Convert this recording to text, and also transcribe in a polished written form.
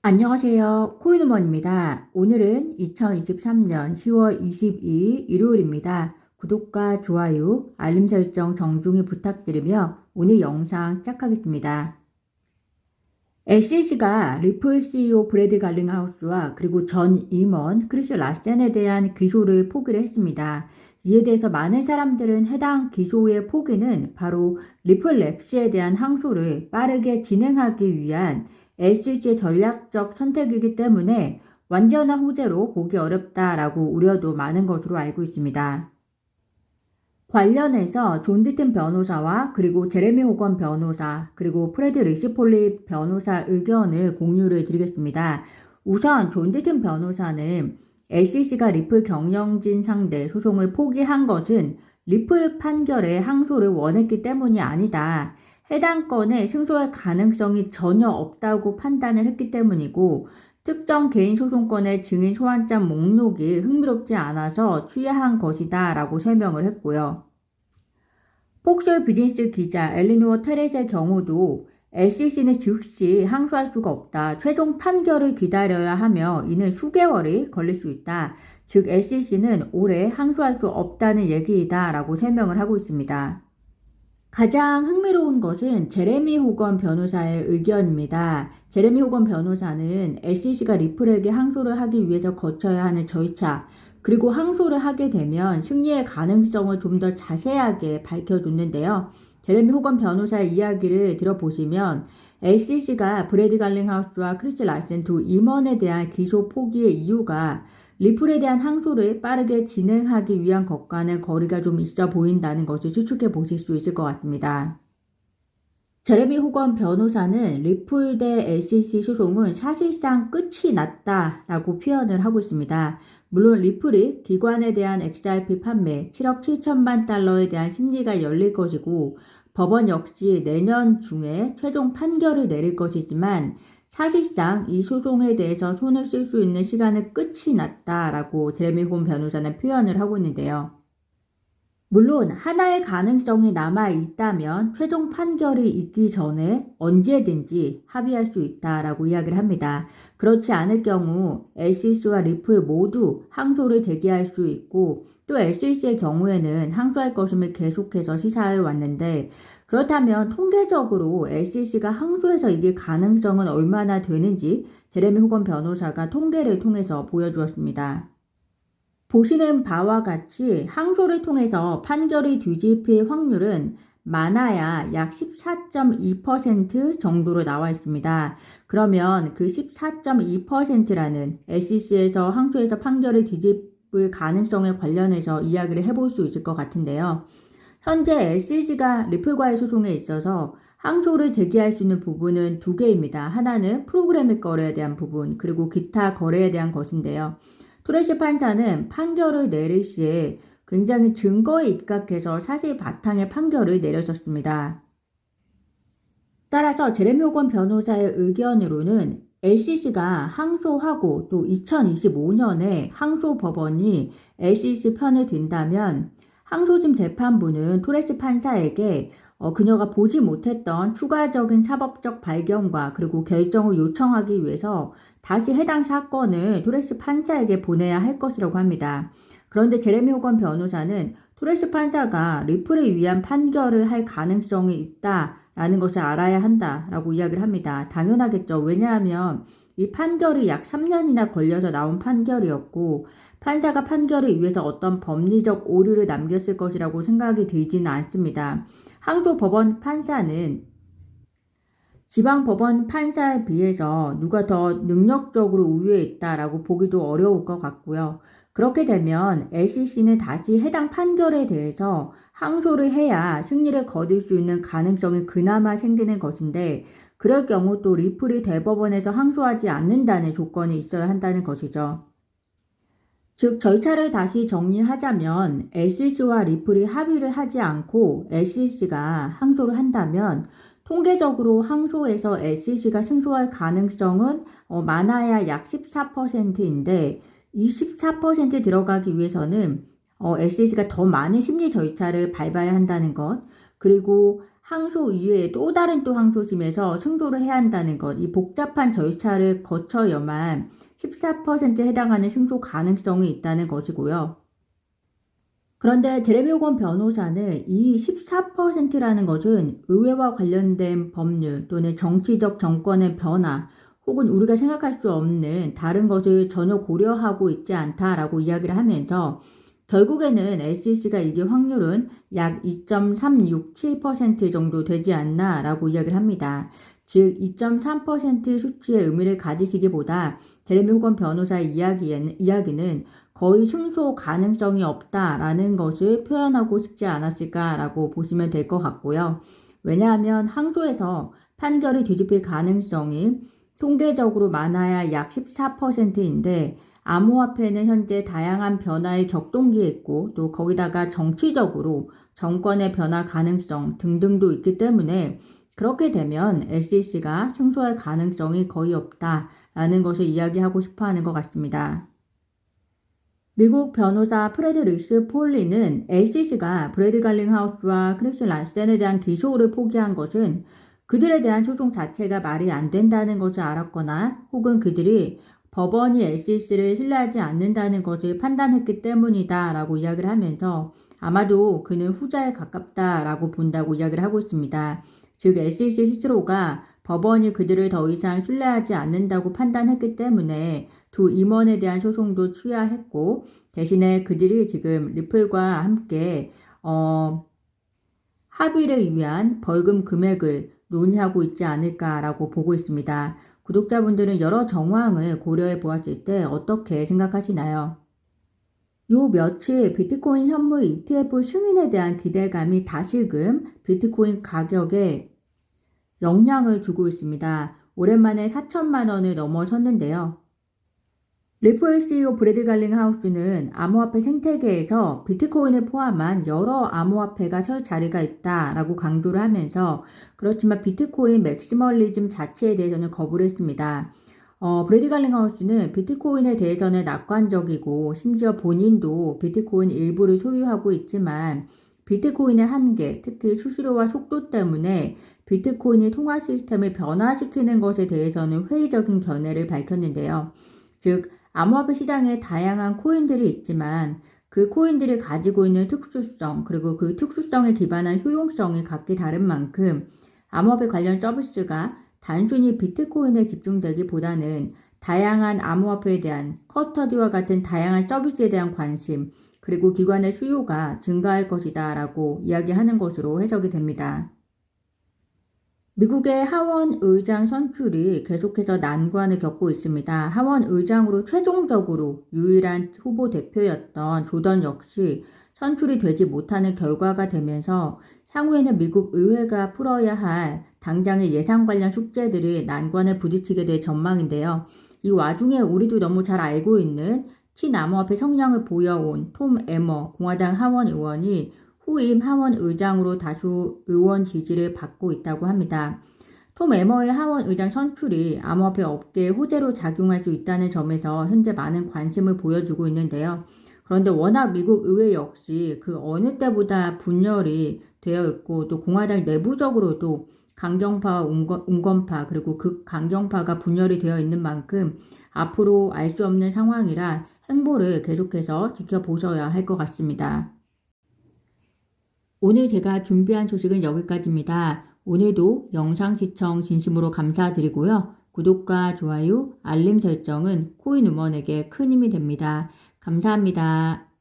안녕하세요. 코인우먼입니다. 오늘은 2023년 10월 22일 일요일입니다. 구독과 좋아요, 알림 설정 정중히 부탁드리며 오늘 영상 시작하겠습니다. SEC가 리플 CEO 브래드 갈링하우스와 그리고 전 임원 크리스 라센에 대한 기소를 포기를 했습니다. 이에 대해서 많은 사람들은 해당 기소의 포기는 바로 리플 랩스에 대한 항소를 빠르게 진행하기 위한 SEC의 전략적 선택이기 때문에 완전한 호재로 보기 어렵다라고 우려도 많은 것으로 알고 있습니다. 관련해서 존 디튼 변호사와 그리고 제레미 호건 변호사 그리고 프레드 리시폴리 변호사 의견을 공유를 드리겠습니다. 우선 존 디튼 변호사는 SEC가 리플 경영진 상대 소송을 포기한 것은 리플 판결의 항소를 원했기 때문이 아니다. 해당 건에 승소할 가능성이 전혀 없다고 판단을 했기 때문이고 특정 개인 소송권의 증인 소환장 목록이 흥미롭지 않아서 취하한 것이다 라고 설명을 했고요. 폭스 비즈니스 기자 엘리노어 테렛의 경우도 SEC는 즉시 항소할 수가 없다. 최종 판결을 기다려야 하며 이는 수개월이 걸릴 수 있다. 즉 SEC는 올해 항소할 수 없다는 얘기이다 라고 설명을 하고 있습니다. 가장 흥미로운 것은 제레미 호건 변호사의 의견입니다. 제레미 호건 변호사는 SEC가 리플에게 항소를 하기 위해서 거쳐야 하는 절차, 그리고 항소를 하게 되면 승리의 가능성을 좀 더 자세하게 밝혀줬는데요. 제레미 호건 변호사의 이야기를 들어보시면 SEC가 브래드 갈링하우스와 크리스 라센 두 임원에 대한 기소 포기의 이유가 리플에 대한 항소를 빠르게 진행하기 위한 것과는 거리가 좀 있어 보인다는 것을 추측해 보실 수 있을 것 같습니다. 제레미 호건 변호사는 리플 대 SEC 소송은 사실상 끝이 났다라고 표현을 하고 있습니다. 물론 리플이 기관에 대한 XRP 판매 7억 7천만 달러에 대한 심리가 열릴 것이고 법원 역시 내년 중에 최종 판결을 내릴 것이지만 사실상 이 소송에 대해서 손을 쓸 수 있는 시간은 끝이 났다라고 제레미 호건 변호사는 표현을 하고 있는데요. 물론 하나의 가능성이 남아 있다면 최종 판결이 있기 전에 언제든지 합의할 수 있다라고 이야기를 합니다. 그렇지 않을 경우 SEC와 리플 모두 항소를 제기할 수 있고 또 SEC의 경우에는 항소할 것임을 계속해서 시사해 왔는데 그렇다면 통계적으로 SEC가 항소해서 이길 가능성은 얼마나 되는지 제레미 호건 변호사가 통계를 통해서 보여주었습니다. 보시는 바와 같이 항소를 통해서 판결이 뒤집힐 확률은 많아야 약 14.2% 정도로 나와 있습니다. 그러면 그 14.2%라는 SEC에서 항소해서 판결을 뒤집을 가능성에 관련해서 이야기를 해볼 수 있을 것 같은데요. 현재 SEC가 리플과의 소송에 있어서 항소를 제기할 수 있는 부분은 두 개입니다. 하나는 프로그래밍 거래에 대한 부분, 그리고 기타 거래에 대한 것인데요. 토레시 판사는 판결을 내릴 시에 굉장히 증거에 입각해서 사실 바탕의 판결을 내렸었습니다. 따라서 제레미 호건 변호사의 의견으로는 SEC가 항소하고 또 2025년에 항소 법원이 SEC 편을 든다면 항소심 재판부는 토레시 판사에게 그녀가 보지 못했던 추가적인 사법적 발견과 그리고 결정을 요청하기 위해서 다시 해당 사건을 토레시 판사에게 보내야 할 것이라고 합니다. 그런데 제레미 호건 변호사는 토레시 판사가 리플을 위한 판결을 할 가능성이 있다라는 것을 알아야 한다라고 이야기를 합니다. 당연하겠죠. 왜냐하면 이 판결이 약 3년이나 걸려서 나온 판결이었고 판사가 판결을 위해서 어떤 법리적 오류를 남겼을 것이라고 생각이 들지는 않습니다. 항소법원 판사는 지방법원 판사에 비해서 누가 더 능력적으로 우위에 있다라고 보기도 어려울 것 같고요. 그렇게 되면 SEC는 다시 해당 판결에 대해서 항소를 해야 승리를 거둘 수 있는 가능성이 그나마 생기는 것인데 그럴 경우 또 리플이 대법원에서 항소하지 않는다는 조건이 있어야 한다는 것이죠. 즉 절차를 다시 정리하자면 SEC와 리플이 합의를 하지 않고 SEC가 항소를 한다면 통계적으로 항소에서 SEC가 승소할 가능성은 많아야 약 14%인데 이 14% 들어가기 위해서는 SEC가 더 많은 심리 절차를 밟아야 한다는 것 그리고 항소 이외에 또 다른 또 항소심에서 승소를 해야 한다는 것, 이 복잡한 절차를 거쳐야만 14%에 해당하는 승소 가능성이 있다는 것이고요. 그런데 제레미 호건 변호사는 이 14%라는 것은 의회와 관련된 법률 또는 정치적 정권의 변화 혹은 우리가 생각할 수 없는 다른 것을 전혀 고려하고 있지 않다라고 이야기를 하면서 결국에는 SEC가 이길 확률은 약 2.367% 정도 되지 않나라고 이야기를 합니다. 즉 2.3% 수치의 의미를 가지시기보다 제레미 호건 변호사의 이야기는 거의 승소 가능성이 없다라는 것을 표현하고 싶지 않았을까라고 보시면 될 것 같고요. 왜냐하면 항소에서 판결이 뒤집힐 가능성이 통계적으로 많아야 약 14%인데 암호화폐는 현재 다양한 변화의 격동기에 있고 또 거기다가 정치적으로 정권의 변화 가능성 등등도 있기 때문에 그렇게 되면 SEC가 승소할 가능성이 거의 없다라는 것을 이야기하고 싶어 하는 것 같습니다. 미국 변호사 프레드 리스 폴리는 SEC가 브래드 갈링하우스와 크리스 란센에 대한 기소를 포기한 것은 그들에 대한 소송 자체가 말이 안 된다는 것을 알았거나 혹은 그들이 법원이 SEC를 신뢰하지 않는다는 것을 판단했기 때문이다 라고 이야기를 하면서 아마도 그는 후자에 가깝다라고 본다고 이야기를 하고 있습니다. 즉 SEC 스스로가 법원이 그들을 더 이상 신뢰하지 않는다고 판단했기 때문에 두 임원에 대한 소송도 취하했고 대신에 그들이 지금 리플과 함께 합의를 위한 벌금 금액을 논의하고 있지 않을까라고 보고 있습니다. 구독자분들은 여러 정황을 고려해 보았을 때 어떻게 생각하시나요? 요 며칠 비트코인 현물 ETF 승인에 대한 기대감이 다시금 비트코인 가격에 영향을 주고 있습니다. 오랜만에 4천만 원을 넘어섰는데요. 리플 CEO 브래드 갈링하우스는 암호화폐 생태계에서 비트코인을 포함한 여러 암호화폐가 설 자리가 있다라고 강조를 하면서 그렇지만 비트코인 맥시멀리즘 자체에 대해서는 거부를 했습니다. 브래드 갈링하우스는 비트코인에 대해서는 낙관적이고 심지어 본인도 비트코인 일부를 소유하고 있지만 비트코인의 한계, 특히 수수료와 속도 때문에 비트코인이 통화 시스템을 변화시키는 것에 대해서는 회의적인 견해를 밝혔는데요. 즉 암호화폐 시장에 다양한 코인들이 있지만 그 코인들이 가지고 있는 특수성 그리고 그 특수성에 기반한 효용성이 각기 다른 만큼 암호화폐 관련 서비스가 단순히 비트코인에 집중되기보다는 다양한 암호화폐에 대한 커스터디와 같은 다양한 서비스에 대한 관심 그리고 기관의 수요가 증가할 것이다 라고 이야기하는 것으로 해석이 됩니다. 미국의 하원 의장 선출이 계속해서 난관을 겪고 있습니다. 하원 의장으로 최종적으로 유일한 후보 대표였던 조던 역시 선출이 되지 못하는 결과가 되면서 향후에는 미국 의회가 풀어야 할 당장의 예산 관련 숙제들이 난관을 부딪히게 될 전망인데요. 이 와중에 우리도 너무 잘 알고 있는 친암호화폐 성향을 보여온 톰 에머 공화당 하원 의원이 후임 하원 의장으로 다수 의원 지지를 받고 있다고 합니다. 톰 에머의 하원 의장 선출이 암호화폐 업계에 호재로 작용할 수 있다는 점에서 현재 많은 관심을 보여주고 있는데요. 그런데 워낙 미국 의회 역시 그 어느 때보다 분열이 되어 있고 또 공화당 내부적으로도 강경파와 온건파 그리고 극강경파가 분열이 되어 있는 만큼 앞으로 알 수 없는 상황이라 행보를 계속해서 지켜보셔야 할 것 같습니다. 오늘 제가 준비한 소식은 여기까지입니다. 오늘도 영상 시청 진심으로 감사드리고요. 구독과 좋아요, 알림 설정은 코인 우먼에게 큰 힘이 됩니다. 감사합니다.